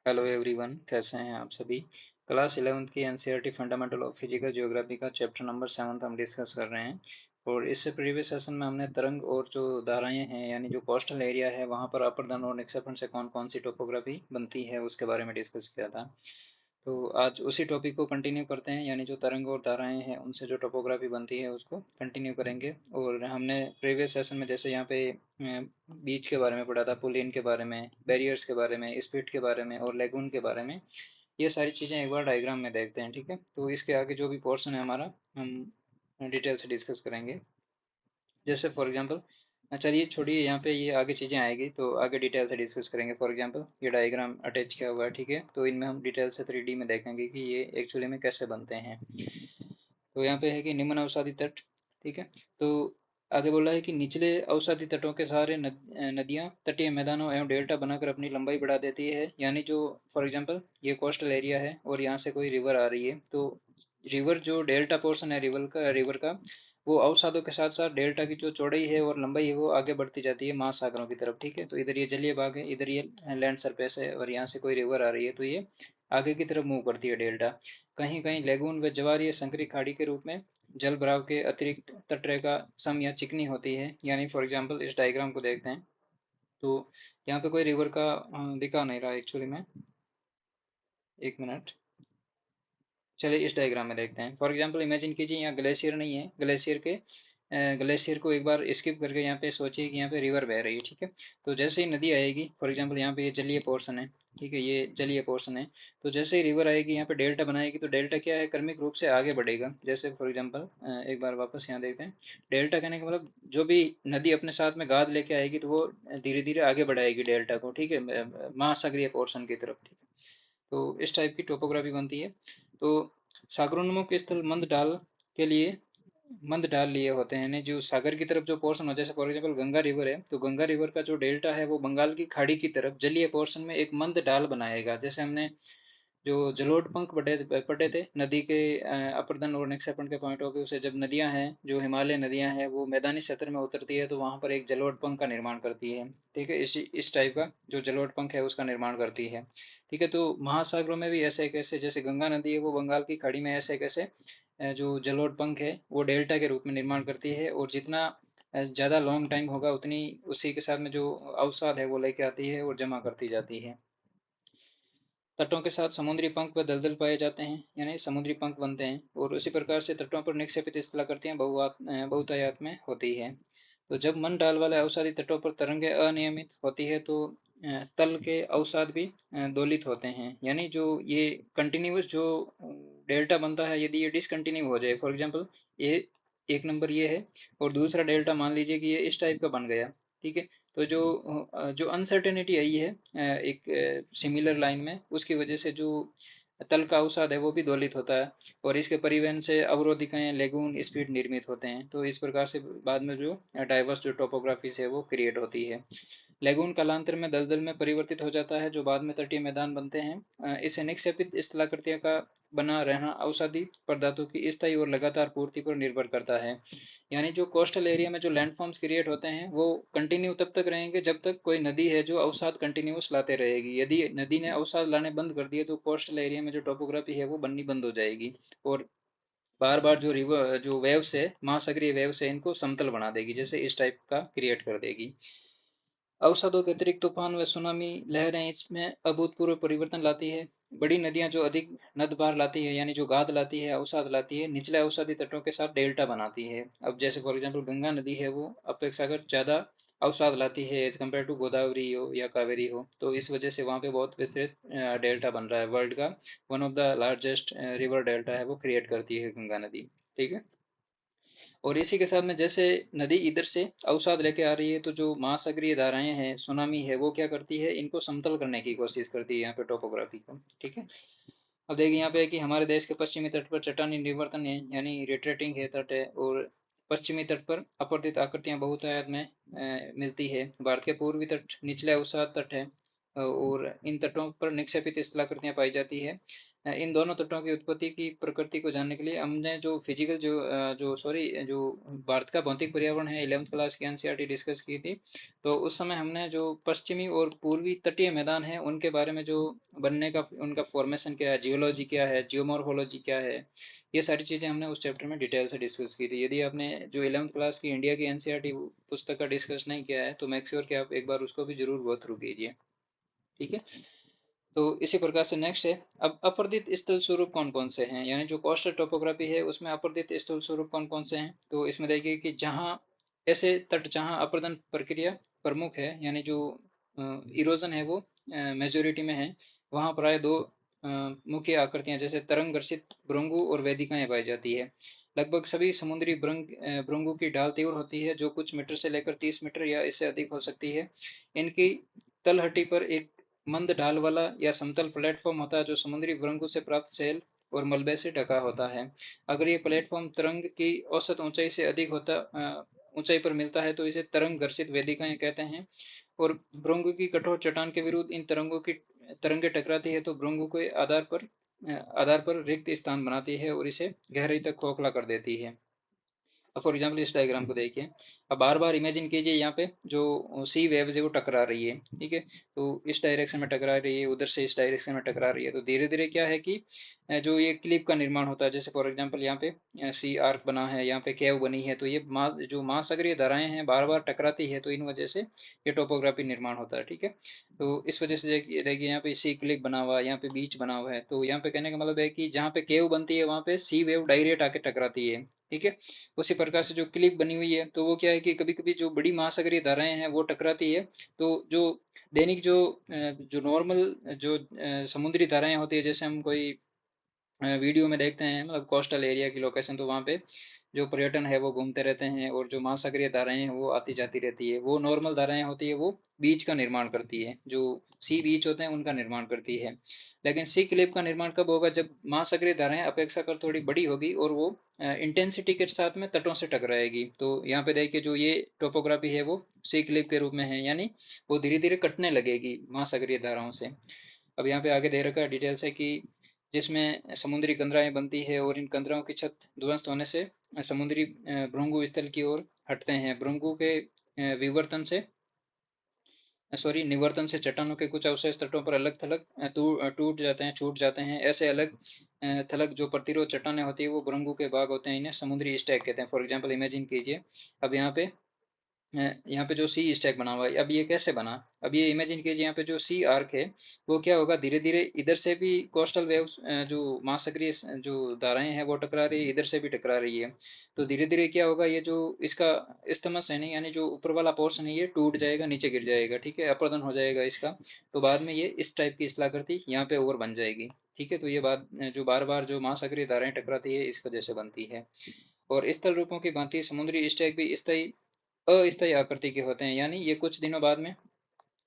Hello everyone, कैसे हैं आप सभी। क्लास 11th की NCERT fundamental of physical geography का चैप्टर नंबर 7 हम डिस्कस कर रहे हैं। और इससे प्रीवियस सेशन में हमने तरंग और जो धाराएं हैं यानी जो कोस्टल एरिया है वहाँ पर अपर दन और निक्षेपण से कौन कौन सी टोपोग्राफी बनती है उसके बारे में डिस्कस किया था। तो आज उसी टॉपिक को कंटिन्यू करते हैं, यानी जो तरंग और धाराएं हैं उनसे जो टोपोग्राफी बनती है उसको कंटिन्यू करेंगे। और हमने प्रीवियस सेशन में जैसे यहाँ पे बीच के बारे में पढ़ा था, पुलिन के बारे में, बैरियर्स के बारे में, स्पिट के बारे में और लेगून के बारे में। ये सारी चीज़ें एक बार डायग्राम में देखते हैं, ठीक है। तो इसके आगे जो भी पोर्शन है हमारा, हम डिटेल से डिस्कस करेंगे। जैसे फॉर एग्जांपल, चलिए छोड़िए, यहाँ पे ये आगे चीज़ें आएगी तो आगे डिटेल से डिस्कस करेंगे। फॉर एग्जांपल ये डायग्राम अटैच किया हुआ है, ठीक है। तो इनमें हम डिटेल से 3D में देखेंगे कि ये एक्चुअली में कैसे बनते हैं। तो यहाँ पे है कि निम्न अवसादी तट, ठीक है। तो आगे बोला है कि निचले अवसादी तटों के सहारे नदियाँ तटीय मैदानों एवं डेल्टा बनाकर अपनी लंबाई बढ़ा देती है। यानी जो फॉर एग्जांपल ये कोस्टल एरिया है और यहाँ से कोई रिवर आ रही है, तो रिवर जो डेल्टा पोर्शन है रिवर का वो अवसादों के साथ साथ डेल्टा की जो चौड़ाई है और लंबाई है वो आगे बढ़ती जाती है महासागरों की तरफ, ठीक है। तो इधर ये जलीय भाग है, इधर ये लैंड सरफेस है और यहाँ से कोई रिवर आ रही है तो ये आगे की तरफ मूव करती है डेल्टा। कहीं कहीं लेगून व ज्वारीय संकरी खाड़ी के रूप में जल भराव के अतिरिक्त तटरेखा सम या चिकनी होती है। यानी फॉर एग्जांपल इस डायग्राम को देखते हैं तो यहाँ पे कोई रिवर का दिखा नहीं रहा एक्चुअली में। एक मिनट, चलिए इस डायग्राम में देखते हैं। फॉर एग्जांपल इमेजिन कीजिए यहाँ ग्लेशियर नहीं है, ग्लेशियर को एक बार स्किप करके यहाँ पे सोचिए कि यहाँ पे रिवर बह रही है, ठीक है। तो जैसे ही नदी आएगी, फॉर एग्जांपल यहाँ पे ये जलीय पोर्शन है, ठीक है, ये जलीय पोर्शन है। तो जैसे ही रिवर आएगी यहाँ पे डेल्टा बनाएगी तो डेल्टा क्या है, क्रमिक रूप से आगे बढ़ेगा। जैसे फॉर एग्जाम्पल एक बार वापस यहाँ देखते हैं। डेल्टा कहने का मतलब जो भी नदी अपने साथ में गाद लेके आएगी तो वो धीरे धीरे आगे बढ़ाएगी डेल्टा को, ठीक है, महासागरीय पोर्शन की तरफ, ठीक है। तो इस टाइप की टोपोग्राफी बनती है। तो सागरोन्मुख स्थल मंद ढाल लिए होते हैं, यानी जो सागर की तरफ जो पोर्शन हो, जैसे फॉर एग्जाम्पल गंगा रिवर है तो गंगा रिवर का जो डेल्टा है वो बंगाल की खाड़ी की तरफ जलीय पोर्शन में एक मंद ढाल बनाएगा। जैसे हमने जो जलोढ़ पंख पढ़े थे नदी के अपर्दन और निक्षेपण के पॉइंट ऑफ व्यू से, जब नदियां हैं जो हिमालय नदियां हैं वो मैदानी क्षेत्र में उतरती है तो वहां पर एक जलोढ़ पंख का निर्माण करती है, ठीक है। इस टाइप का जो जलोढ़ पंख है उसका निर्माण करती है, ठीक है। तो महासागरों में भी ऐसे कैसे, जैसे गंगा नदी है वो बंगाल की खाड़ी में ऐसे कैसे जो जलोढ़ पंख है वो डेल्टा के रूप में निर्माण करती है। और जितना ज़्यादा लॉन्ग टाइम होगा उतनी उसी के साथ में जो अवसाद है वो लेके आती है और जमा करती जाती है। तटों के साथ समुद्री पंख व दलदल पाए जाते हैं, यानी समुद्री पंख बनते हैं। और उसी प्रकार से तटों पर निक्षेपित स्थलाकृतियां बहुतायत में होती है। तो जब मन डाल वाले अवसादी तटों पर तरंगे अनियमित होती है तो तल के अवसाद भी दोलित होते हैं। यानी जो ये कंटिन्यूस जो डेल्टा बनता है, यदि ये डिसकंटिन्यू हो जाए, फॉर एग्जांपल ये एक नंबर ये है और दूसरा डेल्टा मान लीजिए कि ये इस टाइप का बन गया, ठीक है। तो जो अनसर्टेनिटी आई है एक सिमिलर लाइन में, उसकी वजह से जो तल का अवसाद है वो भी दोलित होता है और इसके परिवहन से अवरोधिकाएं लेगून स्पीड निर्मित होते हैं। तो इस प्रकार से बाद में जो डाइवर्स जो टोपोग्राफी है वो क्रिएट होती है। लेगून कालांतर में दलदल में परिवर्तित हो जाता है जो बाद में तटीय मैदान बनते हैं। इसे निक्षेपित स्थलाकृतियों का बना रहना अवसादी पदार्थों की स्थायी और लगातार पूर्ति पर निर्भर करता है। यानी जो कोस्टल एरिया में जो लैंडफॉर्म्स क्रिएट होते हैं वो कंटिन्यू तब तक रहेंगे जब तक कोई नदी है जो अवसाद कंटिन्यूस लाते रहेगी। यदि नदी ने अवसाद लाने बंद कर दिए तो कोस्टल एरिया में जो टोपोग्राफी है वो बननी बंद हो जाएगी और बार बार जो रिवर जो वेव्स है, महासागरीय वेव्स है, इनको समतल बना देगी, जैसे इस टाइप का क्रिएट कर देगी। अवसादों के अतिरिक्त तूफान व सुनामी लहरें इसमें अभूतपूर्व परिवर्तन लाती है। बड़ी नदियां जो अधिक नदभार लाती है, यानी जो गाद लाती है, अवसाद लाती है, निचले अवसादी तटों के साथ डेल्टा बनाती है। अब जैसे फॉर एग्जांपल गंगा नदी है वो अपेक्षाकृत ज्यादा अवसाद लाती है एज कम्पेयर टू गोदावरी हो या कावेरी हो, तो इस वजह से वहाँ पे बहुत विस्तृत डेल्टा बन रहा है। वर्ल्ड का one of the largest river delta है वो क्रिएट करती है गंगा नदी, ठीक है। और इसी के साथ में जैसे नदी इधर से अवसाद लेके आ रही है तो जो महासागरीय धाराएं हैं, सुनामी है, वो क्या करती है, इनको समतल करने की कोशिश करती है यहाँ पे टोपोग्राफी को, ठीक है। अब देखिए यहाँ पे है कि हमारे देश के पश्चिमी तट पर चट्टानी निवर्तन है, यानी रिट्रेटिंग है तट है। और पश्चिमी तट पर अपवर्तित आकृतियां बहुतायत में मिलती है। भारत के पूर्वी तट निचले अवसाद तट है और इन तटों पर निक्षेपित स्थलाकृतियां पाई जाती है। इन दोनों तटों की उत्पत्ति की प्रकृति को जानने के लिए हमने जो फिजिकल जो भारत का भौतिक पर्यावरण है 11th क्लास की एनसीईआरटी डिस्कस की थी। तो उस समय हमने जो पश्चिमी और पूर्वी तटीय मैदान है उनके बारे में जो बनने का उनका फॉर्मेशन क्या है, जियोलॉजी क्या है, जियोमॉर्फोलॉजी क्या है, ये सारी चीजें हमने उस चैप्टर में डिटेल से डिस्कस की थी। यदि आपने जो 11th क्लास की इंडिया की एनसीईआरटी पुस्तक का डिस्कस नहीं किया है तो मेक श्योर कि आप एक बार उसको भी जरूर गो थ्रू कीजिए। ठीक है। तो इसी प्रकार से नेक्स्ट है, अब अपर्दित स्थल स्वरूप कौन कौन से हैं, यानी जो कोस्टल टोपोग्राफी है उसमें अपर्दित स्थल स्वरूप कौन कौन से हैं। तो इसमें देखिए कि जहाँ ऐसे तट जहाँ अपरदन प्रक्रिया प्रमुख है, यानी जो इरोजन है वो मेजोरिटी में है, वहाँ प्राय दो मुख्य आकृतियां जैसे तरंग घर्षित भृंगु और वेदिकाएं पाई जाती है। लगभग सभी समुद्री भृंगु की ढाल तीव्र होती है, जो कुछ मीटर से लेकर 30 मीटर या इससे अधिक हो सकती है। इनकी तलहटी पर एक मंद ढाल वाला या समतल प्लेटफॉर्म होता है जो समुद्री भृंगु से प्राप्त सेल और मलबे से ढका होता है। अगर ये प्लेटफॉर्म तरंग की औसत ऊंचाई से अधिक ऊंचाई पर मिलता है तो इसे तरंग घर्षित वेदिकाएं कहते हैं। और भृंगु की कठोर चट्टान के विरुद्ध इन तरंगे टकराती है तो भृंगु के आधार पर रिक्त स्थान बनाती है और इसे गहराई तक खोखला कर देती है। अब फॉर एग्जाम्पल इस डायग्राम को देखिए। अब बार बार इमेजिन कीजिए यहाँ पे जो सी वेव्स है वो टकरा रही है। ठीक है। तो इस डायरेक्शन में टकरा रही है, उधर से इस डायरेक्शन में टकरा रही है, तो धीरे धीरे क्या है कि जो ये क्लिप का निर्माण होता है, जैसे फॉर एग्जाम्पल यहाँ पे सी आर्क बना है, यहाँ पे केव बनी है, तो ये जो महासागरीय धाराएं हैं बार बार टकराती है, तो इन वजह से ये टोपोग्राफी निर्माण होता है। ठीक है। तो इस वजह से देखिए यहाँ पे सी क्लिप बना हुआ है, यहाँ पे बीच बना हुआ है, तो यहाँ पे कहने का मतलब है कि जहाँ पे केव बनती है वहां पे सी वेव डायरेक्ट आके टकराती है। ठीक है। उसी प्रकार से जो क्लिप बनी हुई है तो वो क्या है कि कभी कभी जो बड़ी महासागरीय धाराएं हैं वो टकराती है, तो जो दैनिक जो नॉर्मल जो समुद्री धाराएं होती है, जैसे हम कोई वीडियो में देखते हैं, मतलब कोस्टल एरिया की लोकेशन, तो वहाँ पे जो पर्यटन है वो घूमते रहते हैं और जो महासागरीय धाराएं हैं वो आती जाती रहती है। वो नॉर्मल धाराएं होती है वो बीच का निर्माण करती है, जो सी बीच होते हैं उनका निर्माण करती है। लेकिन सी क्लेव का निर्माण कब होगा, जब महासागरीय धाराएं अपेक्षाकृत थोड़ी बड़ी होगी और वो इंटेंसिटी के साथ में तटों से टकराएगी। तो यहाँ पे देखिए जो ये टोपोग्राफी है वो सी क्लेव के रूप में है, यानी वो धीरे धीरे कटने लगेगी महासागरीय धाराओं से। अब यहाँ पे आगे दे रखा है डिटेल से कि जिसमें समुद्री कंदराएं बनती है और इन कंदराओं की छत ध्वस्त होने से समुद्री भृंगु स्थल की ओर हटते हैं। भृंगु के विवर्तन से सॉरी निवर्तन से चट्टानों के कुछ अवशेष तटों पर अलग थलग टूट जाते हैं, छूट जाते हैं। ऐसे अलग थलग जो प्रतिरोध चट्टानें होती है वो भृंगु के भाग होते हैं, इन्हें समुद्री स्टैक कहते हैं। फॉर एग्जाम्पल इमेजिन कीजिए, अब यहाँ पे जो सी स्टैक बना हुआ है, अब ये कैसे बना। अब ये इमेजिन कीजिए यहाँ पे जो सी आर्क है वो क्या होगा, धीरे धीरे इधर से भी कोस्टल वेव्स जो महासागरीय जो धाराएं हैं वो टकरा रही है, इधर से भी टकरा रही है। तो धीरे धीरे क्या होगा, ये जो इसका इस्थमस है नहीं, यानी जो ऊपर वाला पोर्शन है ये टूट जाएगा, नीचे गिर जाएगा। ठीक है, अपर्दन हो जाएगा इसका। तो बाद में ये इस टाइप की स्थलाकृति यहाँ पे और बन जाएगी। ठीक है। तो ये बात जो बार बार जो महासागरीय धाराएं टकराती है इस वजह से बनती है। और स्थल रूपों की भांति समुद्री स्टैक भी स्थायी अस्थायी आकृति के होते हैं, यानी ये कुछ दिनों बाद में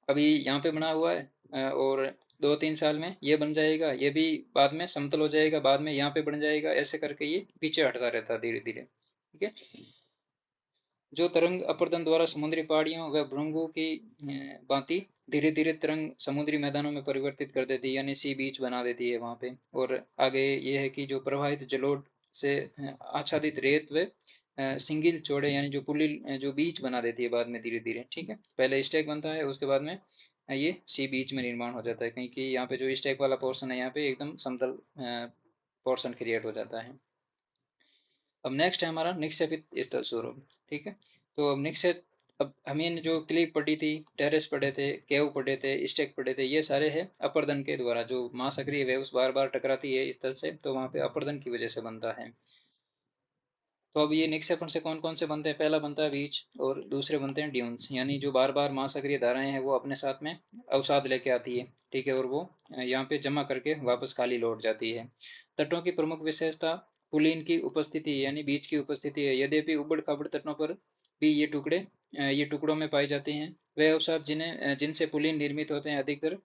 अभी यहाँ पे बना हुआ है और 2-3 साल में ये बन जाएगा, ये भी बाद में समतल हो जाएगा, बाद में यहाँ पे बन जाएगा, ऐसे करके ये पीछे हटता रहता है धीरे धीरे। ठीक है। जो तरंग अपर्दन द्वारा समुद्री पहाड़ियों व भृंगों की भांति धीरे धीरे तरंग समुद्री मैदानों में परिवर्तित कर देती है, यानी सी बीच बना देती है वहां पे। और आगे ये है कि जो प्रवाहित जलोढ़ से आच्छादित रेत व सिंगिल चौड़े यानी जो पुलिल जो बीच बना देती है बाद में धीरे धीरे। ठीक है। पहले स्टैक बनता है, उसके बाद में ये सी बीच में निर्माण हो जाता है, क्योंकि यहाँ पे जो स्टैक वाला पोर्शन है यहाँ पे एकदम समतल पोर्शन क्रिएट हो जाता है। अब नेक्स्ट है हमारा निक्षेपित स्थल स्वरूप। ठीक है। तो अब निक्षेप, अब हमें जो क्लिप पड़ी थी, टेरेस पड़े थे, केव पड़े थे, स्टेक पड़े थे, ये सारे है अपर्दन के द्वारा जो महासागरीय वेव्स बार बार टकराती है इस स्थल से, तो वहां पे अपर्दन की वजह से बनता है। तो अब ये निक्षेपण से कौन कौन से बनते हैं, पहला बनता है बीच और दूसरे बनते हैं ड्यून्स, यानी जो बार बार महासागरीय धाराएं हैं वो अपने साथ में अवसाद लेके आती है। ठीक है। और वो यहाँ पे जमा करके वापस खाली लौट जाती है। तटों की प्रमुख विशेषता पुलीन की उपस्थिति है, यानी बीच की उपस्थिति है। यद्यपि उबड़ खाबड़ तटों पर भी ये टुकड़ों में पाई जाते हैं। वे अवसाद जिनसे पुलीन निर्मित होते हैं अधिकतर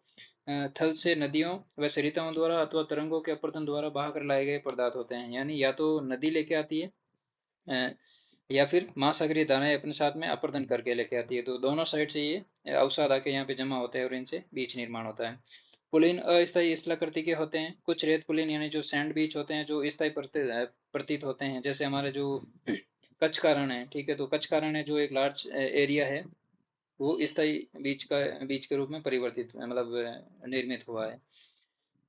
थल से नदियों व सरिताओं द्वारा अथवा तरंगों के अपरदन द्वारा बहाकर लाए गए पदार्थ होते हैं, यानी या तो नदी लेके आती है अ, या फिर महासागरीय धाराएं अपने साथ में अपर्दन करके लेके आती है। तो दोनों साइड से ये अवसाद आके यहाँ पे जमा होता है और इनसे बीच निर्माण होता है। पुलिन अस्थायी स्थलाकृति के होते हैं। कुछ रेत पुलिन यानी जो सैंड बीच होते हैं जो स्थायी प्रतीत होते हैं, जैसे हमारे जो कच्छ का रण है, ठीक है, तो कच्छ का रण है जो एक लार्ज एरिया है, वो स्थायी बीच के रूप में परिवर्तित मतलब निर्मित हुआ है।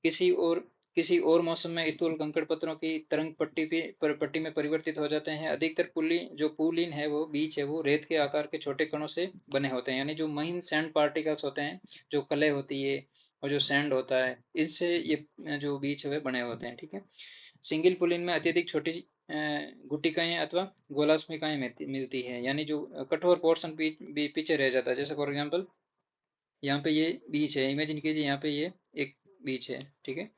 किसी और किसी और मौसम में स्थूल कंकड़ पत्थरों की तरंग पट्टी में परिवर्तित हो जाते हैं। अधिकतर पुलिन है वो बीच है वो रेत के आकार के छोटे कणों से बने होते हैं, यानी जो महीन सैंड पार्टिकल्स होते हैं, जो कले होती है और जो सैंड होता है, इनसे ये जो बीच है वे बने होते हैं, ठीक है। सिंगल पुलिन में अत्यधिक छोटी गुटिकाएं अथवा गोलास्मिकाएं मिलती है, यानी जो कठोर पोर्शन पीछे रह जाता है। जैसे फॉर एग्जांपल यहाँ पे ये बीच है, इमेजिन कीजिए यहाँ पे ये एक बीच है, ठीक है,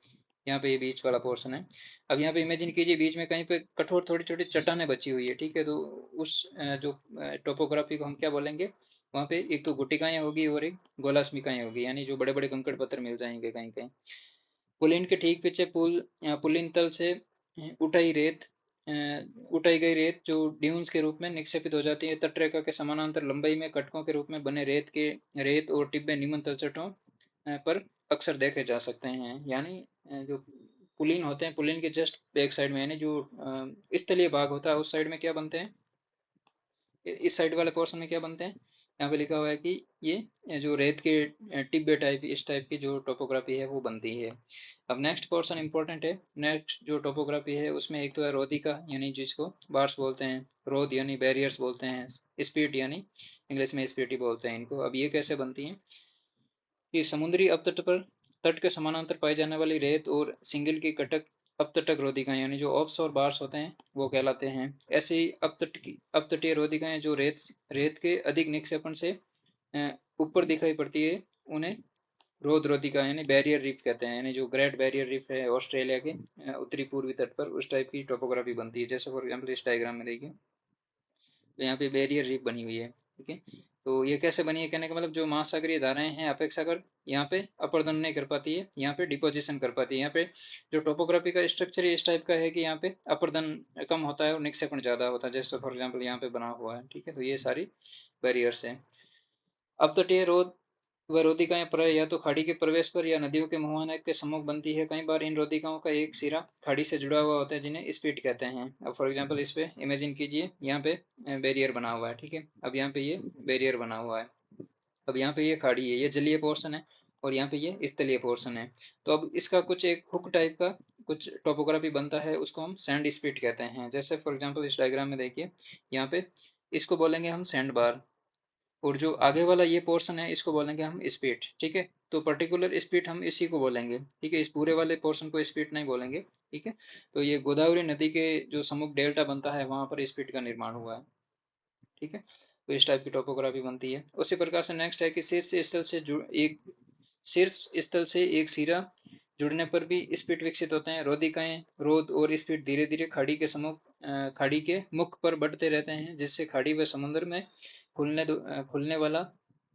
यहाँ पे ये बीच वाला पोर्शन है। अब यहाँ पे इमेजिन कीजिए बीच में कहीं पे कठोर थोड़ी छोटी चट्टानें बची हुई है, ठीक है, तो उस जो टोपोग्राफी को हम क्या बोलेंगे, वहाँ पे एक तो गुटिकाएं होगी और एक गोलास्मिकाएं होगी, यानी जो बड़े बड़े कंकड़ पत्थर मिल जाएंगे कहीं कहीं। पुलिन के ठीक पीछे पुलिन तल से उठाई रेत अ, उठाई गई रेत जो ड्यून्स के रूप में निक्षेपित हो जाती है। तटरेखा के समानांतर लंबाई में कटकों के रूप में बने रेत और टिब्बे निम्न तलछटों पर अक्सर देखे जा सकते हैं। यानी जो पुलिन होते हैं, पुलिन के जस्ट बैक साइड में, यानी जो स्थलीय भाग होता है उस साइड में क्या बनते हैं, इस साइड वाले पोर्शन में क्या बनते हैं, यहाँ पे लिखा हुआ है कि ये जो रेत के टिब्बे टाइप इस टाइप की जो टोपोग्राफी है वो बनती है। अब नेक्स्ट पोर्शन इंपॉर्टेंट है। नेक्स्ट जो टोपोग्राफी है उसमें एक तो है रोधिका, यानी जिसको बार्स बोलते हैं, रोध यानी बैरियर्स बोलते हैं, स्पीट यानी इंग्लिश में स्पीटी बोलते हैं इनको। अब ये कैसे बनती हैं कि समुद्री अपतट पर तट के समानांतर पाई जाने वाली रेत और सिंगल की कटक अपतटक रोधिकाएं, यानी जो ऑप्स और बार्स होते हैं वो कहलाते हैं। ऐसी अपतटीय रोधिकाएं जो रेत के अधिक निक्षेपण से ऊपर दिखाई पड़ती है, उन्हें रोध रोधिका यानी बैरियर रीफ कहते हैं। यानी जो ग्रेट बैरियर रीफ है ऑस्ट्रेलिया के उत्तरी पूर्वी तट पर, उस टाइप की टोपोग्राफी बनती है। जैसे फॉर एग्जाम्पल इस डायग्राम में देखिए, तो यहाँ पे बैरियर रीफ बनी हुई है, ठीक है। तो ये कैसे बनी है, कहने का मतलब जो महासागरीय धाराएं हैं अपेक्षाकृत यहाँ पे अपर्दन नहीं कर पाती है, यहाँ पे डिपोजिशन कर पाती है। यहाँ पे जो टोपोग्राफी का स्ट्रक्चर इस टाइप का है कि यहाँ पे अपर्दन कम होता है और निक्षेपण ज्यादा होता है, जैसे फॉर एग्जाम्पल यहाँ पे बना हुआ है, ठीक है। तो ये सारी बैरियर्स है। अपतटीय रोध व रोधिकाएं प्राय या तो खाड़ी के प्रवेश पर या नदियों के मुहाने के सम्मुख बनती है। कई बार इन रोधिकाओं का एक सिरा खाड़ी से जुड़ा हुआ होता है, जिन्हें स्पीट कहते हैं। अब फॉर एग्जांपल इस पे इमेजिन कीजिए, यहाँ पे बैरियर बना हुआ है, ठीक है। अब यहाँ पे ये बैरियर बना हुआ है। अब यहाँ पे ये खाड़ी है, ये जलीय पोर्शन है, और यहाँ पे ये स्थलीय पोर्शन है। तो अब इसका कुछ एक हुक टाइप का कुछ टोपोग्राफी बनता है, उसको हम सैंड स्पीट कहते हैं। जैसे फॉर एग्जाम्पल इस डायग्राम में देखिए, यहाँ पे इसको बोलेंगे हम सैंड बार, और जो आगे वाला ये पोर्शन है इसको बोलेंगे हम स्पीट, ठीक है। तो पर्टिकुलर स्पीट हम इसी को बोलेंगे, ठीक है, इस पूरे वाले पोर्शन को स्पीट नहीं बोलेंगे, ठीक है। तो ये गोदावरी नदी के जो सम्मुख डेल्टा बनता है वहां पर स्पीट का निर्माण हुआ है, ठीक है। तो इस टाइप की टोपोग्राफी बनती है। उसी प्रकार से नेक्स्ट है कि शीर्ष स्थल से एक सिरा जुड़ने पर भी स्पीड विकसित होते हैं। रोधिकाएं रोध और स्पीड धीरे धीरे खाड़ी के मुख पर बढ़ते रहते हैं, जिससे खाड़ी व समुद्र में खुलने वाला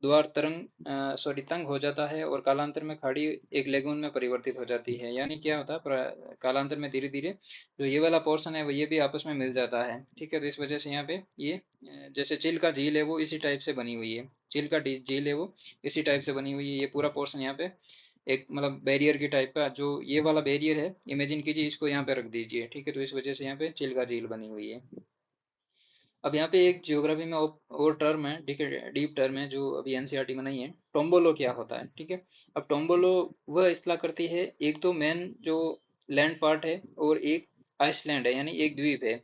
द्वार तंग हो जाता है, और कालांतर में खाड़ी एक लेगून में परिवर्तित हो जाती है। यानी क्या होता है, कालांतर में धीरे धीरे जो ये वाला पोर्शन है वो ये भी आपस में मिल जाता है, ठीक है। तो इस वजह से यहाँ पे ये जैसे चिल्का झील है वो इसी टाइप से बनी हुई है, चिल्का झील है वो इसी टाइप से बनी हुई है। ये पूरा पोर्शन यहाँ पे एक मतलब बैरियर की टाइप का, जो ये वाला बैरियर है इमेजिन कीजिए, इसको यहाँ पे रख दीजिए, ठीक है। तो इस वजह से यहाँ पे चिल्का झील बनी हुई है। अब यहाँ पे एक जियोग्राफी में और टर्म है, ठीक है, डीप टर्म है जो अभी एनसीईआरटी में नहीं है। टोम्बोलो क्या होता है, ठीक है। अब टोम्बोलो वह इस्तेला करती है, एक तो मेन जो लैंड पार्ट है और एक आइसलैंड है, यानी एक द्वीप है।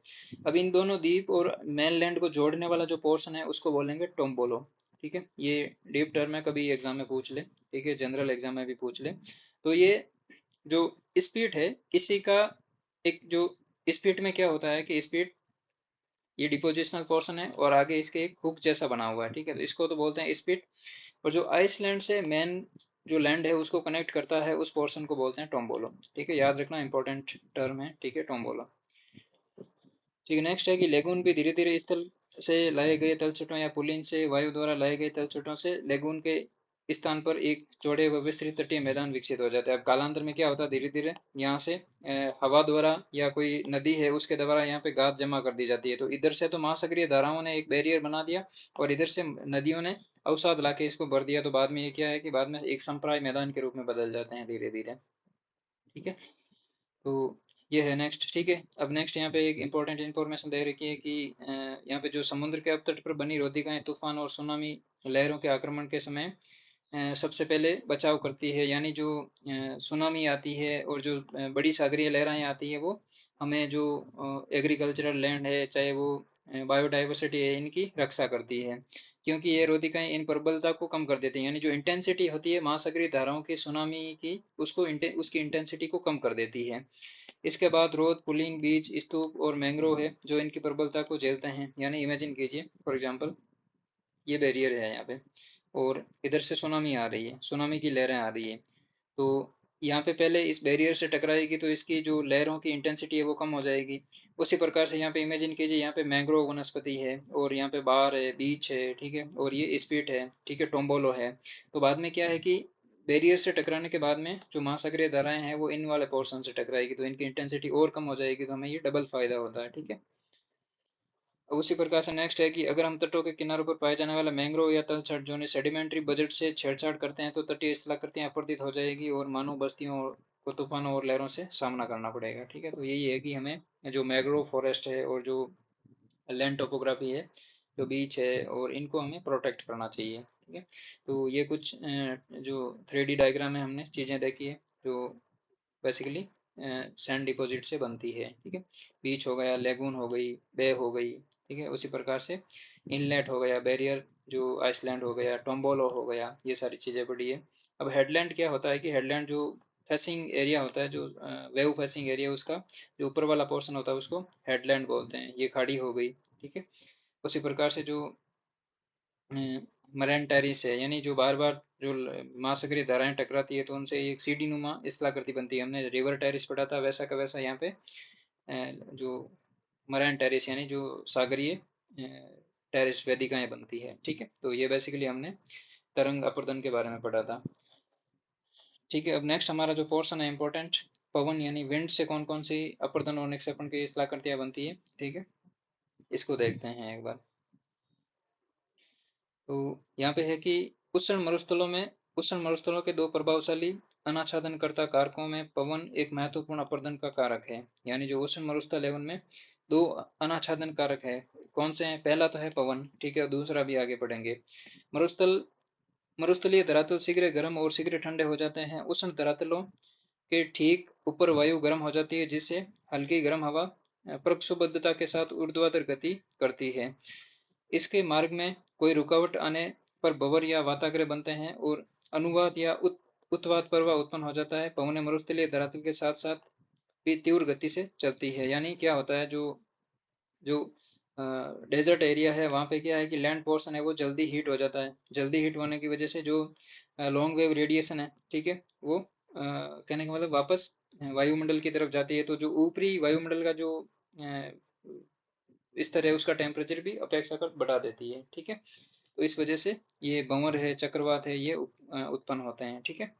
अब इन दोनों द्वीप और मेन लैंड को जोड़ने वाला जो पोर्शन है उसको बोलेंगे टोम्बोलो, ठीक है। ये डीप टर्म है, कभी एग्जाम में पूछ ले, ठीक है, जनरल एग्जाम में भी पूछ ले। तो ये जो स्पीड है इसी का एक जो स्पीड में क्या होता है कि स्पीड ये डिपोजिशनल पोर्शन है और आगे इसके एक हुक जैसा बना हुआ है, ठीक है। तो इसको तो बोलते हैं स्पिट, और जो आइसलैंड से मेन जो लैंड है उसको कनेक्ट करता है उस पोर्शन को बोलते हैं टोम्बोलो, ठीक है। याद रखना इंपॉर्टेंट टर्म है, ठीक है, टोम्बोलो। ठीक है। नेक्स्ट है कि लेगून भी धीरे धीरे स्थल से लाए गए तलछटों या पुलिन से वायु द्वारा लाए गए तलछटों से लेगून के इस स्थान पर एक चौड़े व विस्तृत तटीय मैदान विकसित हो जाता है। अब कालांतर में क्या होता है, धीरे धीरे यहाँ से हवा द्वारा या कोई नदी है उसके द्वारा यहाँ पे गाद जमा कर दी जाती है। तो इधर से तो महासागरीय धाराओं ने एक बैरियर बना दिया और इधर से नदियों ने अवसाद लाके इसको भर दिया। तो बाद में ये क्या है कि बाद में एक संप्राय मैदान के रूप में बदल जाते हैं धीरे धीरे। ठीक है, तो ये है नेक्स्ट। ठीक है, अब नेक्स्ट यहाँ पे एक इम्पोर्टेंट इन्फॉर्मेशन दे रखी है कि यहाँ पे जो समुद्र के अपतट पर बनी रोधिकाएं तूफान और सुनामी लहरों के आक्रमण के समय सबसे पहले बचाव करती है। यानी जो सुनामी आती है और जो बड़ी सागरीय लहरें आती है वो हमें जो एग्रीकल्चरल लैंड है, चाहे वो बायोडाइवर्सिटी है, इनकी रक्षा करती है। क्योंकि ये रोधिकाएं इन प्रबलता को कम कर देती हैं, यानी जो इंटेंसिटी होती है महासागरीय धाराओं की सुनामी की, उसकी इंटेंसिटी को कम कर देती है। इसके बाद रोध, पुलिंग, बीच, स्तूप और मैंग्रोव है जो इनकी प्रबलता को झेलते हैं। यानी इमेजिन कीजिए, फॉर एग्जांपल ये बैरियर है यहाँ पे और इधर से सुनामी आ रही है, सुनामी की लहरें आ रही है। तो यहाँ पे पहले इस बैरियर से टकराएगी तो इसकी जो लहरों की इंटेंसिटी है वो कम हो जाएगी। उसी प्रकार से यहाँ पे इमेजिन कीजिए, यहाँ पे मैंग्रोव वनस्पति है और यहाँ पे बार है, बीच है, ठीक है, और ये स्पीट है, ठीक है, टोम्बोलो है। तो बाद में क्या है कि बैरियर से टकराने के बाद में जो महासागरीय धाराएं हैं वो इन वाले पोर्शन से टकराएगी तो इनकी इंटेंसिटी और कम हो जाएगी, तो हमें ये डबल फायदा होता है। ठीक है, उसी प्रकार से नेक्स्ट है कि अगर हम तटों के किनारों पर पाए जाने वाले मैंग्रोव या तलछट जो सेडिमेंट्री बजट से छेड़छाड़ करते हैं तो तटीय स्थलाकृतियां अपरदित हो जाएगी और मानव बस्तियों को तूफानों और लहरों से सामना करना पड़ेगा। ठीक है, तो यही है कि हमें जो मैंग्रोव फॉरेस्ट है और जो लैंड टोपोग्राफी है, जो बीच है, और इनको हमें प्रोटेक्ट करना चाहिए। ठीक है, तो ये कुछ जो 3D डायग्राम में हमने चीज़ें देखी है जो बेसिकली सैंड डिपॉजिट से बनती है। ठीक है, बीच हो गया, लेगून हो गई, बे हो गई। ठीक है, उसी प्रकार से इनलेट हो गया, बैरियर जो आइसलैंड हो गया, टोम्बोलो हो गया, ये सारी चीज़ें पड़ी है। अब हेडलैंड क्या होता है कि हेडलैंड जो फेसिंग एरिया होता है, जो वेव फेसिंग एरिया, उसका जो ऊपर वाला पोर्शन होता है उसको हेडलैंड बोलते हैं। ये खाड़ी हो गई। ठीक है, उसी प्रकार से जो मरैन टेरिस है, यानी जो बार बार जो महासागरीय धाराएं टकराती है तो उनसे एक सीढ़ी नुमा स्थलाकृति बनती है। हमने रिवर टेरिस पढ़ा था, वैसा का वैसा यहाँ पे जो मरैन टेरिस यानी जो सागरीय टेरिस वेदिकाएं बनती है। ठीक है, तो ये बेसिकली हमने तरंग अपरदन के बारे में पढ़ा था। ठीक है, अब नेक्स्ट हमारा जो पोर्शन है इम्पोर्टेंट, पवन यानी विंड से कौन कौन सी अपरदन और निक्षेपण की स्थलाकृतियां बनती है। ठीक है, इसको देखते हैं एक बार। तो यहाँ पे है कि उष्ण मरुस्थलों में, उष्ण मरुस्थलों के दो प्रभावशाली अनाच्छादनकर्ता कारकों में पवन एक महत्वपूर्ण अपरदन का कारक है। यानी जो उष्ण मरुस्थल है उनमें दो अनाच्छादन कारक है। कौन से हैं? पहला तो है पवन, ठीक है, और दूसरा भी आगे पढ़ेंगे। मरुस्थल, मरुस्थलीय धरातल शीघ्र गर्म और शीघ्र ठंडे हो जाते हैं। उष्ण धरातलों के ठीक ऊपर वायु गर्म हो जाती है जिससे हल्की गर्म हवा प्रक्षुब्धता के साथ ऊर्ध्वाधर गति करती है। इसके मार्ग में कोई रुकावट आने पर भंवर या वाताग्रह बनते हैं और अनुवाद या उत्वाद प्रवाह उत्पन्न हो जाता है। पवनें मरुस्थलीय धरातल के साथ साथ भी तीव्र गति से चलती है। यानी क्या होता है, जो जो डेजर्ट एरिया है वहाँ पे क्या है कि लैंड पोर्शन है वो जल्दी हीट हो जाता है। जल्दी हीट होने की वजह से जो लॉन्ग वेव रेडिएशन है, ठीक है, वो कहने का मतलब वापस वायुमंडल की तरफ जाती है। तो जो ऊपरी वायुमंडल का जो स्तर है उसका टेम्परेचर भी अपेक्षाकृत बढ़ा देती है। ठीक है, तो इस वजह से ये भंवर है, चक्रवात है, ये उत्पन्न होते हैं। ठीक है,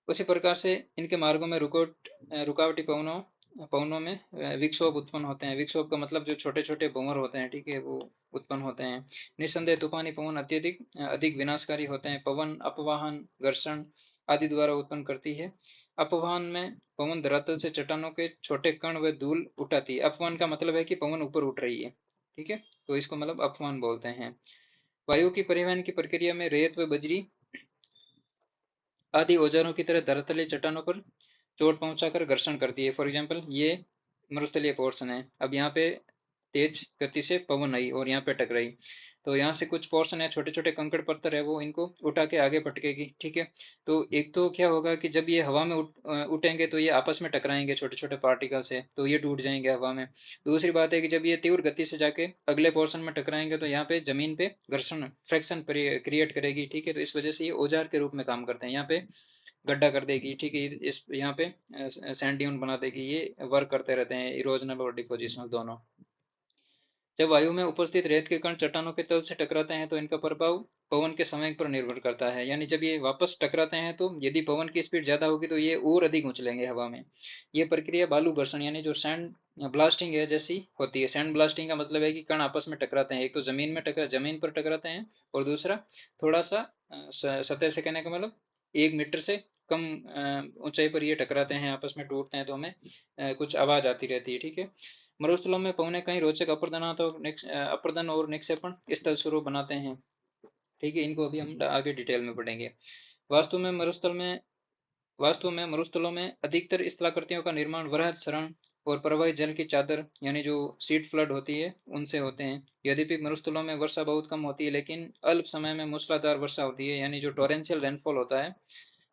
उसी प्रकार से इनके मार्गों में रुकावटी पवनों पवनों में विक्षोभ उत्पन्न होते हैं। विक्षोभ का मतलब जो छोटे छोटे भंवर होते हैं, ठीक है, वो उत्पन्न होते हैं। निस्संदेह तूफानी पवन अत्यधिक अधिक विनाशकारी होते हैं। पवन अपवाहन, घर्षण आदि द्वारा उत्पन्न करती है। अपवाहन में पवन धरातल से चट्टानों के छोटे कण व धूल उठाती है। अपवाहन का मतलब है कि पवन ऊपर उठ रही है। ठीक है, तो इसको मतलब अपवाहन बोलते हैं। वायु की परिवहन की प्रक्रिया में रेत व बजरी आदि औजारों की तरह धरातलीय चट्टानों पर चोट पहुंचाकर घर्षण करती है। फॉर एग्जाम्पल ये मरुस्थलीय पोर्शन है, अब यहाँ पे तेज गति से पवन आई और यहाँ पे टकराई, तो यहाँ से कुछ पोर्शन है, छोटे छोटे कंकड़ पत्थर है, वो इनको उठा के आगे पटकेगी। ठीक है, तो एक तो क्या होगा कि जब ये हवा में उठेंगे तो ये आपस में टकराएंगे, छोटे छोटे पार्टिकल्स है तो ये टूट जाएंगे हवा में। दूसरी बात है कि जब ये तीव्र गति से जाके अगले पोर्शन में टकराएंगे तो यहाँ पे जमीन पे घर्षण फ्रैक्शन क्रिएट करेगी। ठीक है, तो इस वजह से ये औजार के रूप में काम करते हैं। यहाँ पे गड्ढा कर देगी, ठीक है, इस यहाँ पे सैंड ड्यून बना देगी। ये वर्क करते रहते हैं, इरोजनल और डिपोजिशनल दोनों। जब वायु में उपस्थित रेत के कण चट्टानों के तल से टकराते हैं तो इनका प्रभाव पवन के समय पर निर्भर करता है। यानी जब ये वापस टकराते हैं तो यदि पवन की स्पीड ज्यादा होगी तो ये और अधिक उछलेंगे हवा में। ये प्रक्रिया बालू घर्षण यानी जो सैंड ब्लास्टिंग है जैसी होती है। सैंड ब्लास्टिंग का मतलब है कि कण आपस में टकराते हैं, एक तो जमीन पर टकराते हैं, और दूसरा थोड़ा सा सतह से, कहने का मतलब 1 मीटर से कम ऊंचाई पर ये टकराते हैं, आपस में टूटते हैं, तो हमें कुछ आवाज आती रहती है। ठीक है। मरुस्थलों में पवनें कई रोचक अपरदन और निक्षेपण स्थल स्वरूप बनाते हैं। ठीक है, इनको अभी हम आगे डिटेल में पढ़ेंगे। वास्तु में मरुस्थल में वास्तव में मरुस्थलों में अधिकतर स्थलाकृतियों का निर्माण वृहद सरण और प्रवाही जल की चादर यानी जो सीड फ्लड होती है उनसे होते हैं। यद्यपि मरुस्थलों में वर्षा बहुत कम होती है, लेकिन अल्प समय में मूसलाधार वर्षा होती है, यानी जो टोरेंशियल रेनफॉल होता है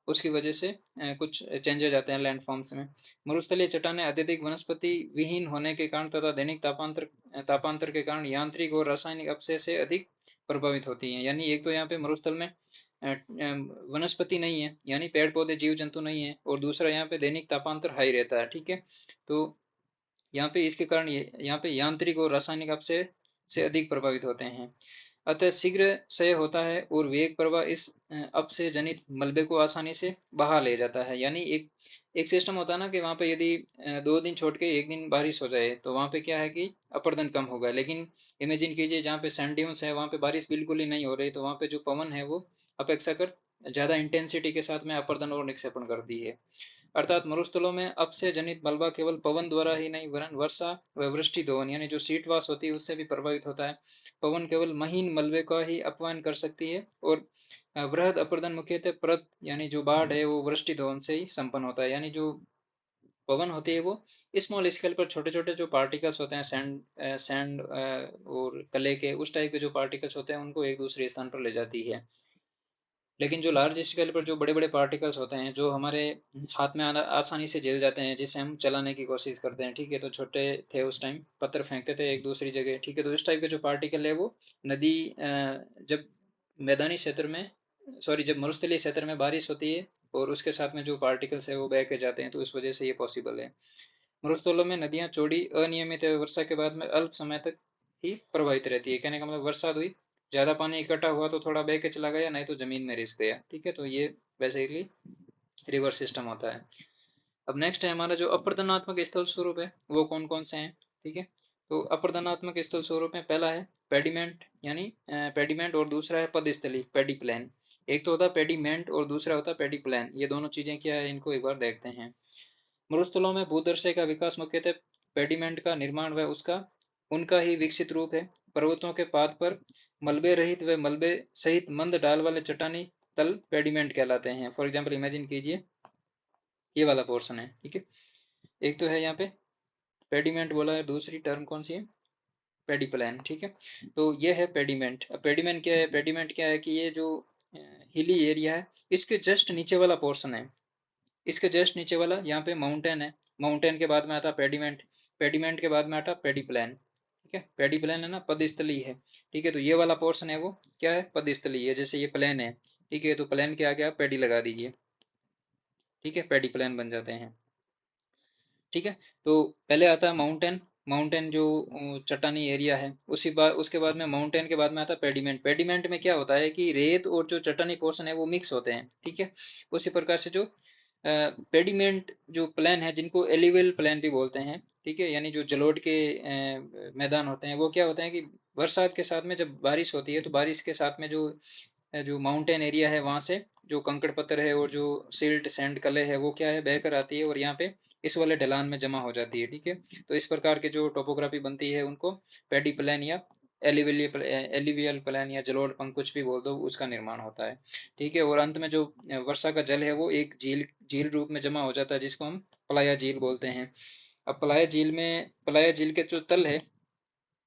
उसकी वजह से कुछ चेंजेस आते हैं लैंडफॉर्म्स में। मरुस्थलीय चट्टानें अत्यधिक वनस्पति विहीन होने के कारण तथा दैनिक तापांतर के कारण यांत्रिक और रासायनिक अपक्षय से अधिक प्रभावित होती हैं। यानी एक तो यहाँ पे मरुस्थल में वनस्पति नहीं है, यानी पेड़ पौधे जीव जंतु नहीं है, और दूसरा यहाँ पे दैनिक तापांतर हाई रहता है। ठीक है। तो यहाँ पे इसके कारण यहाँ पे यांत्रिक और रासायनिक अपक्षय से अधिक प्रभावित होते हैं। अतः शीघ्र क्षय होता है और वेग प्रवाह इस अपक्षय जनित मलबे को आसानी से बहा ले जाता है। यानी एक एक सिस्टम होता है ना कि वहाँ पे यदि 2 दिन छोड़ के एक दिन बारिश हो जाए तो वहाँ पे क्या है कि अपर्दन कम होगा। लेकिन इमेजिन कीजिए जहाँ पे सैंड ड्यून्स है वहाँ पे बारिश बिल्कुल ही नहीं हो रही, तो वहाँ पे जो पवन है वो अपेक्षाकृत ज्यादा इंटेंसिटी के साथ में अपर्दन और निक्षेपण करती है। अर्थात मरुस्थलों में अपक्षय जनित मलबा केवल पवन द्वारा ही नहीं वरन वर्षा व वृष्टि दोवन यानी जो शीतवास होती है उससे भी प्रभावित होता है। पवन केवल महीन मलबे का ही अपवहन कर सकती है, और वृहद अपरदन मुख्यतः परत यानी जो बाढ़ है वो वृष्टि धोवन से ही संपन्न होता है। यानी जो पवन होती है वो स्मॉल स्केल पर छोटे छोटे जो पार्टिकल्स होते हैं सैंड और कले के, उस टाइप के जो पार्टिकल्स होते हैं उनको एक दूसरे स्थान पर ले जाती है। लेकिन जो लार्ज स्केल पर जो बड़े बड़े पार्टिकल्स होते हैं जो हमारे हाथ में आसानी से जल जाते हैं, जिसे हम चलाने की कोशिश करते हैं, ठीक है, तो छोटे थे उस टाइम पत्थर फेंकते थे एक दूसरी जगह, ठीक है, तो इस टाइप के जो पार्टिकल है वो नदी जब मैदानी क्षेत्र में सॉरी जब मरुस्थलीय क्षेत्र में बारिश होती है और उसके साथ में जो पार्टिकल्स है वो बह के जाते हैं, तो इस वजह से ये पॉसिबल है। मरुस्थलों में नदियां चौड़ी अनियमित वर्षा के बाद में अल्प समय तक ही प्रवाहित रहती है। कहने का मतलब वर्षा हुई, ज्यादा पानी इकट्ठा हुआ तो थोड़ा बह के चला गया, नहीं तो जमीन में रिस गया। ठीक है, तो ये बेसिकली रिवर सिस्टम होता है। अब नेक्स्ट है हमारा जो अपर्दनात्मक स्थल स्वरूप है वो कौन कौन से हैं। ठीक है, तो अपर्दनात्मक स्थल स्वरूप में पहला है पेडिमेंट, यानी पेडिमेंट, और दूसरा है पदस्थली पेडी प्लेन। एक तो होता है पेडिमेंट और दूसरा होता है पेडी प्लेन। ये दोनों चीजें क्या है इनको एक बार देखते हैं। मरुस्थलों में भूदर्शय का विकास मुख्यतः पेडिमेंट का निर्माण व उसका उनका ही विकसित रूप है। पर्वतों के पाद पर मलबे रहित व मलबे सहित मंद ढाल वाले चट्टानी तल पेडिमेंट कहलाते हैं। फॉर एग्जाम्पल इमेजिन कीजिए ये वाला पोर्शन है। ठीक है, एक तो है यहाँ पे पेडिमेंट बोला है, दूसरी टर्म कौन सी है, पेडिप्लान। ठीक है, तो ये है पेडिमेंट। अब पेडिमेंट क्या है, पेडिमेंट क्या है कि ये जो हिली एरिया है इसके जस्ट नीचे वाला पोर्शन है, इसके जस्ट नीचे वाला यहाँ पे माउंटेन है, माउंटेन के बाद में आता पेडिमेंट, पेडिमेंट के बाद में आता पेडिप्लान। ठीक है, पेडिप्लान है ना पदस्थली है। ठीक है, तो ये वाला पोर्शन है वो क्या है, पदस्थली है। जैसे ये प्लेन है, ठीक है, तो प्लेन के आगे आप पेडी लगा दीजिए, ठीक है, पेडिप्लान बन जाते हैं। ठीक है, तो पहले आता है माउंटेन, माउंटेन जो चट्टानी एरिया है, उसके बाद में माउंटेन के बाद में आता है पेडिमेंट। पेडिमेंट में क्या होता है कि रेत और जो चट्टानी पोर्शन है वो मिक्स होते हैं। ठीक है, उसी प्रकार से जो पेडिमेंट जो प्लान है जिनको एलिवेल प्लान भी बोलते हैं, ठीक है, यानी जो जलोढ़ के मैदान होते हैं वो क्या होते हैं कि बरसात के साथ में जब बारिश होती है तो बारिश के साथ में जो माउंटेन एरिया है वहां से जो कंकड़ पत्थर है और जो सिल्ट सैंड कले है वो क्या है बहकर आती है और यहाँ पे इस वाले ढलान में जमा हो जाती है। ठीक है, तो इस प्रकार के जो टोपोग्राफी बनती है उनको पेडी प्लान या एलिवियल प्लान या जलोढ़ पंख कुछ भी बोल दो, उसका निर्माण होता है। ठीक है, और अंत में जो वर्षा का जल है वो एक झील झील रूप में जमा हो जाता है जिसको हम पलाया झील बोलते हैं। अब पलाया झील के जो तल है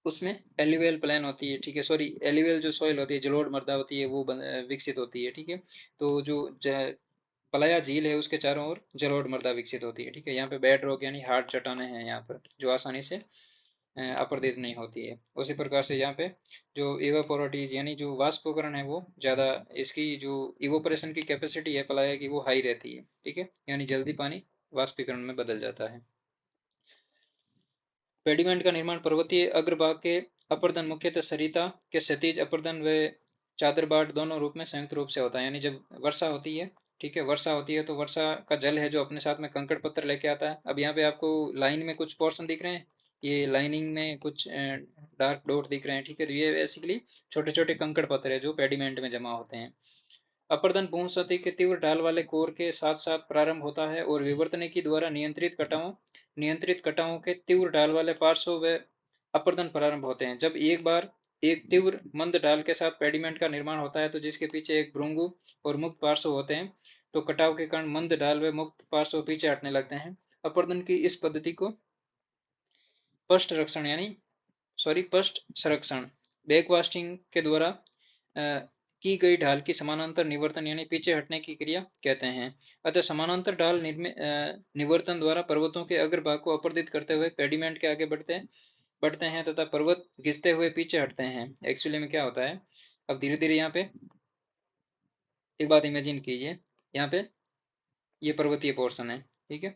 उसमें एलिवेल प्लान होती है। ठीक है, सॉरी एलिवेल जो सॉइल होती है जलोढ़ मृदा होती है वो विकसित होती है। ठीक है, तो जो पलाया झील है उसके चारों ओर जलोढ़ मृदा विकसित होती है। ठीक है, यहाँ पे बेड रॉक यानी हार्ड चट्टानें हैं यहाँ पर जो आसानी से अपरदित नहीं होती है। उसी प्रकार से यहाँ पे जो इवापोरेटिव यानी जो वाष्पीकरण है वो ज्यादा, इसकी जो इवोपरेशन की कैपेसिटी है पलाया की वो हाई रहती है। ठीक है, यानी जल्दी पानी वाष्पीकरण में बदल जाता है। पेडिमेंट का निर्माण पर्वतीय अग्रभाग के अपर्दन मुख्यतः सरिता के क्षैतिज अपर्दन व चादरबाट दोनों रूप में संयुक्त रूप से होता है। यानी जब वर्षा होती है, ठीक है, वर्षा होती है तो वर्षा का जल है जो अपने साथ में कंकड़ पत्थर लेके आता है। अब यहाँ पे आपको लाइन में कुछ पोर्शन दिख रहे हैं, ये लाइनिंग में कुछ डार्क डॉट दिख रहे हैं, ठीक है, तो ये बेसिकली छोटे छोटे कंकड़ पत्थर है जो पेडिमेंट में जमा होते हैं। अपर्दन पुंसती के तीव्र ढाल वाले कोर के साथ साथ प्रारंभ होता है और विवर्तनिकी द्वारा नियंत्रित कटावों के तीव्र ढाल वाले पार्श्व व अपर्दन प्रारंभ होते हैं। जब एक बार एक तीव्र मंद ढाल के साथ पेडिमेंट का निर्माण होता है तो जिसके पीछे एक भृंगु और मुक्त पार्श्व होते हैं, तो कटाव के कारण मंद ढाल व मुक्त पार्श्व पीछे हटने लगते हैं। अपर्दन की इस पद्धति को पृष्ठ रक्षण यानी पृष्ठ संरक्षण बैकवास्टिंग के द्वारा की गई ढाल की समानांतर निवर्तन यानी पीछे हटने की क्रिया कहते हैं। अतः समानांतर ढाल निवर्तन द्वारा पर्वतों के अग्रभाग को अपर्दित करते हुए पेडिमेंट के आगे बढ़ते हैं तथा पर्वत घिसते हुए पीछे हटते हैं। एक्चुअली में क्या होता है, अब धीरे धीरे यहाँ पे एक बात इमेजिन कीजिए, यहाँ पे ये पर्वतीय पोर्शन है, ठीक है,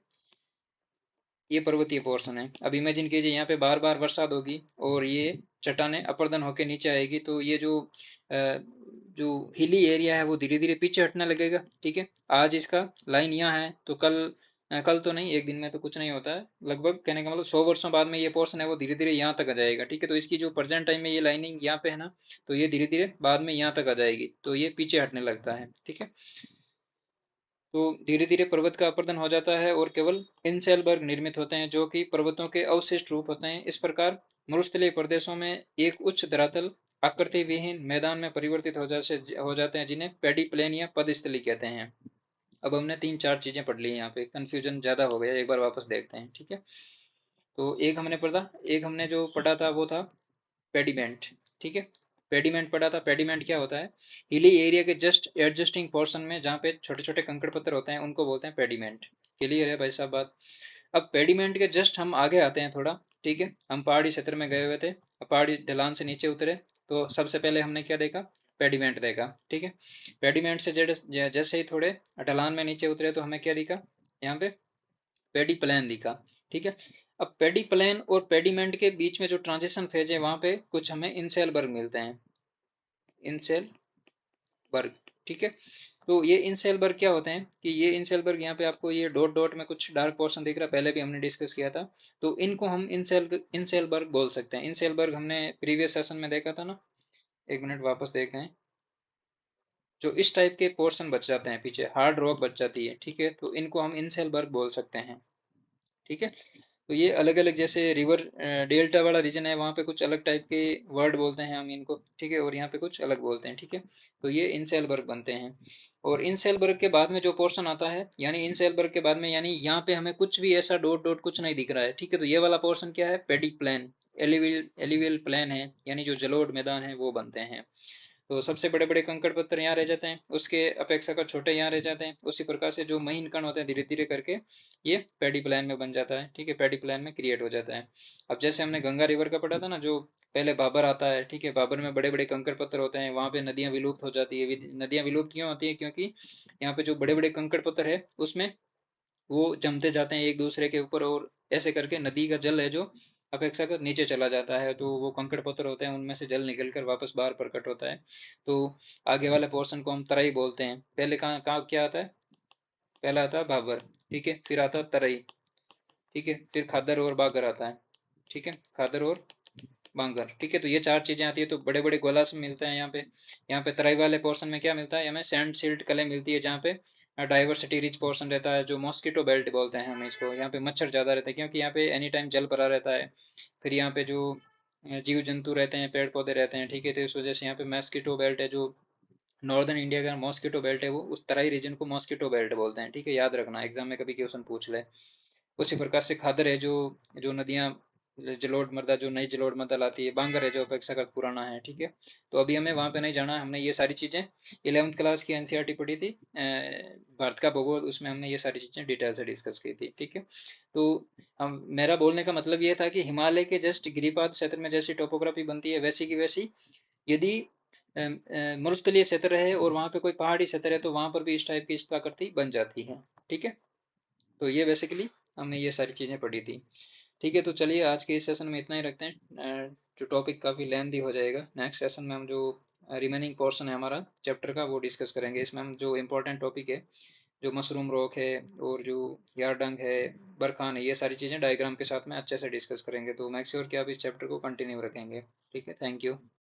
ये पर्वतीय पोर्शन है। अब इमेजिन कीजिए यहाँ पे बार बार बरसात होगी और ये चट्टाने अपर्दन होकर नीचे आएगी, तो ये जो हिली एरिया है वो धीरे धीरे पीछे हटने लगेगा, ठीक है। आज इसका लाइन यहाँ है तो कल तो नहीं, एक दिन में तो कुछ नहीं होता है, लगभग कहने का मतलब 100 वर्षों बाद में ये पोर्शन है वो धीरे धीरे यहाँ तक आ जाएगा, ठीक है। तो इसकी जो प्रेजेंट टाइम में ये लाइनिंग यहाँ पे है ना, तो ये धीरे धीरे बाद में यहाँ तक आ जाएगी, तो ये पीछे हटने लगता है, ठीक है। तो धीरे धीरे पर्वत का अपरदन हो जाता है और केवल इनसेलबर्ग निर्मित होते हैं जो कि पर्वतों के अवशिष्ट रूप होते हैं। इस प्रकार मरुस्थलीय प्रदेशों में एक उच्च धरातल आकृति विहीन मैदान में परिवर्तित हो जाते हैं जिन्हें पेडी प्लेन या पदस्थली कहते हैं। अब हमने 3-4 चीजें पढ़ ली, यहाँ पे कंफ्यूजन ज्यादा हो गया, एक बार वापस देखते हैं, ठीक है। तो एक हमने जो पढ़ा था वो था पेडिमेंट, ठीक है। पेडिमेंट पढ़ा था। पेडिमेंट क्या होता है, हिली एरिया के जस्ट एडजस्टिंग पोर्शन में जहाँ पे छोटे छोटे कंकड़ पत्थर होते हैं उनको बोलते हैं पेडिमेंट। क्लियर है भाई साहब बात। अब पेडिमेंट के जस्ट हम आगे आते हैं थोड़ा, ठीक है। हम पहाड़ी क्षेत्र में गए हुए थे, पहाड़ी ढलान से नीचे उतरे तो सबसे पहले हमने क्या देखा, पेडिमेंट देखा, ठीक है। पेडिमेंट से जैसे ही थोड़े ढलान में नीचे उतरे तो हमें क्या दिखा, यहाँ पे पेडी प्लेन दिखा, ठीक है। अब पेडी प्लेन और पेडीमेंट के बीच में जो ट्रांजिशन फेज है वहां पे कुछ हमें इंसेलबर्ग मिलते हैं, इंसेलबर्ग, ठीक है। तो ये इंसेलबर्ग क्या होते हैं कि ये इंसेलबर्ग, यहाँ पे आपको ये डॉट डॉट में कुछ डार्क पोर्शन दिख रहा है, पहले भी हमने डिस्कस किया था, तो इनको हम इंसेलबर्ग बोल सकते हैं। इंसेलबर्ग हमने प्रीवियस सेशन में देखा था ना, एक मिनट वापस देखें। जो इस टाइप के पोर्शन बच जाते हैं पीछे, हार्ड रॉक बच जाती है, ठीक है, तो इनको हम इंसेलबर्ग बोल सकते हैं, ठीक है। तो ये अलग अलग, जैसे रिवर डेल्टा वाला रीजन है वहाँ पे कुछ अलग टाइप के वर्ड बोलते हैं हम इनको, ठीक है, और यहाँ पे कुछ अलग बोलते हैं, ठीक है। तो ये इनसेलबर्ग बनते हैं। और इनसेलबर्ग के बाद में जो पोर्शन आता है, यानी इनसेलबर्ग के बाद में, यानी यहाँ पे हमें कुछ भी ऐसा डॉट डॉट कुछ नहीं दिख रहा है, ठीक है, तो ये वाला पोर्शन क्या है, पेडी प्लेन, एलिवियल प्लेन है, यानी जो जलोढ़ मैदान है वो बनते हैं। तो सबसे बड़े बड़े कंकड़ पत्थर यहाँ रह जाते हैं, उसके अपेक्षाकृत छोटे यहाँ रह जाते हैं। उसी प्रकार से जो महीन कण होते हैं धीरे धीरे करके ये पैडी प्लान में बन जाता है, ठीक है, पैडी प्लान में क्रिएट हो जाता है। अब जैसे हमने गंगा रिवर का पढ़ा था ना, जो पहले बाबर आता है, ठीक है, बाबर में बड़े बड़े कंकड़ पत्थर होते हैं, वहां पे नदियां विलुप्त हो जाती है। नदियां विलुप्त क्यों होती है, क्योंकि यहाँ पे जो बड़े बड़े कंकड़ पत्थर है उसमें वो जमते जाते हैं एक दूसरे के ऊपर, और ऐसे करके नदी का जल है जो अपेक्षाकृत नीचे चला जाता है, तो वो कंकड़ पत्थर होते हैं उनमें से जल निकलकर वापस बाहर प्रकट होता है। तो आगे वाले पोर्शन को हम तराई बोलते हैं। पहले कहाँ कहाँ क्या आता है, पहला आता है भाबर, ठीक है, फिर आता है तराई, ठीक है, फिर खादर और बागर आता है, ठीक है, खादर और बांगर, ठीक है। तो ये 4 चीजें आती है, तो बड़े बड़े गोलास मिलते हैं यहाँ पे। यहाँ पे तराई वाले पोर्शन में क्या मिलता है, हमें सैंड सिल्ट कले मिलती है, जहाँ पे डाइवर्सिटी रिच पोर्शन रहता है, जो मॉस्किटो बेल्ट बोलते हैं हम इसको। यहाँ पे मच्छर ज्यादा रहते हैं क्योंकि यहाँ पे एनी टाइम जल भरा रहता है। फिर यहाँ पे जो जीव जंतु रहते हैं, पेड़ पौधे रहते हैं, ठीक है, तो इस वजह से यहाँ पे मॉस्किटो बेल्ट है, जो नॉर्दर्न इंडिया का मॉस्किटो बेल्ट है, वो उस तराई रीजन को मॉस्किटो बेल्ट बोलते हैं, ठीक है, याद रखना, एग्जाम में कभी क्वेश्चन पूछ ले। उसी प्रकार से खादर है, जो जो नदियाँ जलोढ़ मृदा, जो नई जलोढ़ मृदा लाती है। बांगर है जो अपेक्षाकृत पुराना है, ठीक है। तो अभी हमें वहां पे नहीं जाना है, हमने ये सारी चीजें 11th क्लास की एनसीईआरटी पढ़ी थी, भारत का भूगोल, उसमें हमने ये सारी चीजें डिटेल से डिस्कस की थी, ठीक है। तो हम, मेरा बोलने का मतलब ये था कि हिमालय के जस्ट गिरिपाद क्षेत्र में जैसी टोपोग्राफी बनती है वैसी की वैसी, यदि मरुस्थलीय क्षेत्र है और वहां पे कोई पहाड़ी क्षेत्र है तो वहां पर भी इस टाइप की स्थलाकृति बन जाती है, ठीक है। तो ये बेसिकली हमने ये सारी चीजें पढ़ी थी, ठीक है, तो चलिए आज के इस सेशन में इतना ही रखते हैं। जो टॉपिक काफ़ी लेंदी हो जाएगा, नेक्स्ट सेशन में हम जो रिमेनिंग पोर्शन है हमारा चैप्टर का वो डिस्कस करेंगे। इसमें हम जो इम्पोर्टेंट टॉपिक है, जो मशरूम रॉक है और जो यारडंग है, बरखान है, ये सारी चीज़ें डायग्राम के साथ में अच्छे से डिस्कस करेंगे। तो मेक श्योर कि आप इस चैप्टर को कंटिन्यू रखेंगे। ठीक है, थैंक यू।